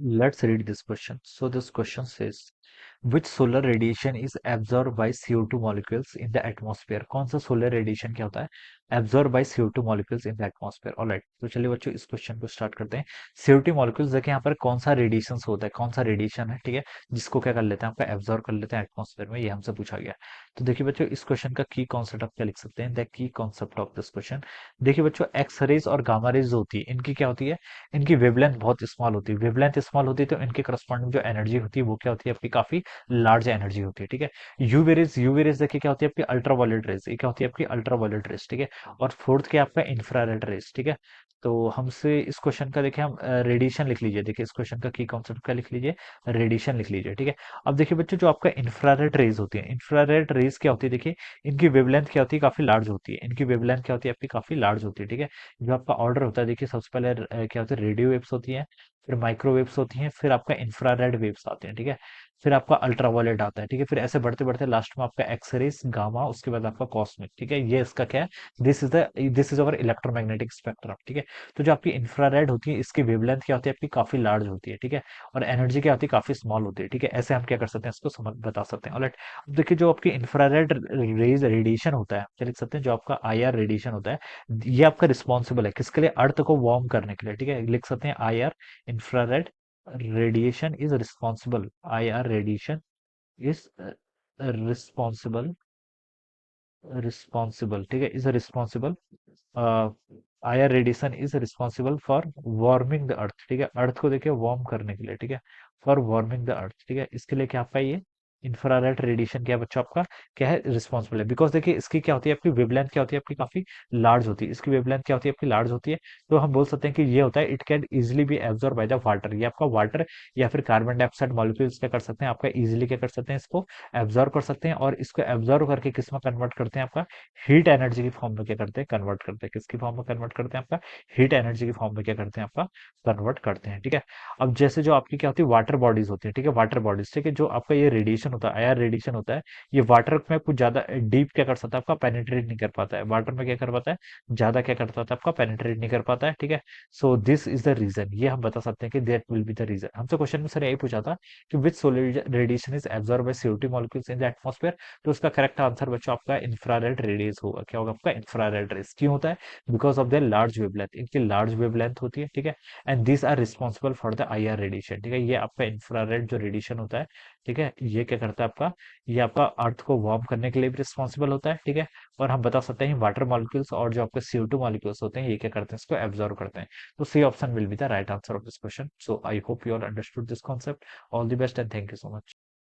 Let's read this question. So this question says, which solar radiation is absorbed by CO2 molecules in the atmosphere? कौन सा solar radiation क्या होता है? Absorbed by CO2 molecules in the atmosphere. Alright. तो चलिए बच्चों इस question को स्टार्ट करते हैं. CO2 molecules देखिए यहाँ पर कौन सा रेडिएशन होता है, कौन सा रेडिएशन है, ठीक है, जिसको क्या कर लेते हैं, आपका एब्जॉर्ब कर लेते हैं एटमॉस्फेयर में. ये हमसे पूछा गया. तो देखिए बच्चों इस क्वेश्चन का की कॉन्सेप्ट आप क्या लिख सकते हैं? The key concept of this question. देखिए बच्चों एक्स रेज और गामा रेज होती है, इनकी क्या होती है, इनकी वेवलेंथ बहुत स्मॉल होती है. वेवलेंथ स्मॉल होती है तो इनके करस्पॉन्डिंग जो एनर्जी होती है वो क्या होती है, आपकी काफी लार्ज एनर्जी होती है, ठीक है. यूवी रेज देखिए क्या होती है आपकी, अल्ट्रावायलेट रेज. ये क्या होती है आपकी अल्ट्रावायलेट रेज, ठीक है. और फोर्थ क्या आपका इंफ्रारेड रेज, ठीक है. तो हमसे इस क्वेश्चन का देखिए हम रेडिएशन लिख लीजिए. देखिए इस क्वेश्चन का की कॉन्सेप्ट का लिख लीजिए, रेडिएशन लिख लीजिए, ठीक है. अब देखिए बच्चों जो आपका इंफ्रारेड रेज होती है, इंफ्रारेड रेज क्या होती है, देखिए इनकी वेवलेंथ क्या होती है, काफी लार्ज होती है. इनकी वेवलेंथ क्या होती है आपकी, काफी लार्ज होती है, ठीक है. जो आपका ऑर्डर होता है देखिए सबसे पहले क्या होता है, रेडियो वेव्स होती है, फिर माइक्रोवेव्स होती हैं, फिर आपका इंफ्रारेड वेव्स आते हैं, ठीक है. फिर आपका अल्ट्रावायलेट आता है, ठीक है. फिर ऐसे बढ़ते बढ़ते लास्ट में आपका एक्सरेज, गामा, उसके बाद आपका कॉस्मिक, ठीक है. ये इसका क्या है, this is our electromagnetic spectrum, ठीक है. तो जो आपकी इंफ्रारेड होती है इसकी वेवलेंथ क्या होती है आपकी, काफी लार्ज होती है, ठीक है. और एनर्जी क्या होती है, काफी स्मॉल होती है, ठीक है. ऐसे हम क्या कर सकते हैं, इसको समझ बता सकते हैं. ऑलराइट. अब देखिए जो आपकी इंफ्रारेड रेज रेडिएशन होता है, क्या लिख सकते हैं, जो आपका आईआर रेडिएशन होता है, ये आपका रिस्पॉन्सिबल है किसके लिए, अर्थ को वार्म करने के लिए, ठीक है. लिख सकते हैं I R, infrared radiation is responsible, I R radiation is responsible, responsible, ठीक है, is responsible, I R radiation is responsible for warming the earth, ठीक है. अर्थ को देखिए वार्म करने के लिए, ठीक है, फॉर वार्मिंग द अर्थ, ठीक है. इसके लिए क्या आपका ये इंफ्रारेड रेडिएशन क्या है बच्चों आपका, क्या है, रिस्पॉन्सिबल है. बिकॉज देखिए इसकी क्या होती है आपकी वेवलेंथ, क्या होती है आपकी, काफी लार्ज होती है. इसकी वेवलेंथ क्या होती है आपकी, लार्ज होती है. तो हम बोल सकते हैं कि ये होता है, it can easily be absorb by the water. ये आपका वाटर या फिर कार्बन डाइऑक्साइड मॉलिक्यूल्स क्या कर सकते हैं, आपका इजिली क्या कर सकते हैं, इसको एब्जॉर्ब कर सकते हैं. और इसको एब्जॉर्ब करके किस में कन्वर्ट करते हैं, आपका हीट एनर्जी की फॉर्म में क्या करते हैं, कन्वर्ट करते हैं. किसकी फॉर्म में कन्वर्ट करते हैं, आपका हीट एनर्जी की फॉर्म में क्या करते हैं, आपका कन्वर्ट करते हैं, ठीक है. अब जैसे जो आपकी क्या होती है, वाटर बॉडीज होती है, ठीक है, वाटर बॉडीज, ठीक है. जो आपका ये रेडिएशन होता है, आईआर रेडिएशन होता है, ये वाटर में कुछ ज्यादा डीप क्या कर सकता है, आपका पेनिट्रेट नहीं कर पाता है. वाटर में क्या कर पाता है, ज्यादा क्या करता है, आपका पेनिट्रेट नहीं कर पाता है, ठीक है. So this is the reason, ये हम बता सकते हैं कि that will be the reason. हमसे क्वेश्चन में सर यही पूछा था कि which solar radiation is absorb by CO2 molecules in the atmosphere. तो उसका करेक्ट आंसर बच्चों आपका इंफ्रारेड रेडियस होगा. क्या होगा आपका, इंफ्रारेड रेस. क्यों होता है, because of their large wavelength, इनकी लार्ज वेवलेंथ होती है, ठीक है. And this are responsible for the IR radiation, ठीक है. ये आपका इंफ्रारेड जो रेडिएशन होता है, ठीक है, ये क्या करता है आपका, ये आपका अर्थ को वार्म करने के लिए भी रिस्पॉन्सिबल होता है, ठीक है. और हम बता सकते हैं वाटर मॉलिक्यूल्स और जो आपके CO2 मॉलिक्यूल्स होते हैं ये क्या करते हैं, इसको एब्जॉर्व करते हैं. तो C option will be the right answer of this question. So I hope you all understood this concept. All the best and thank you so much.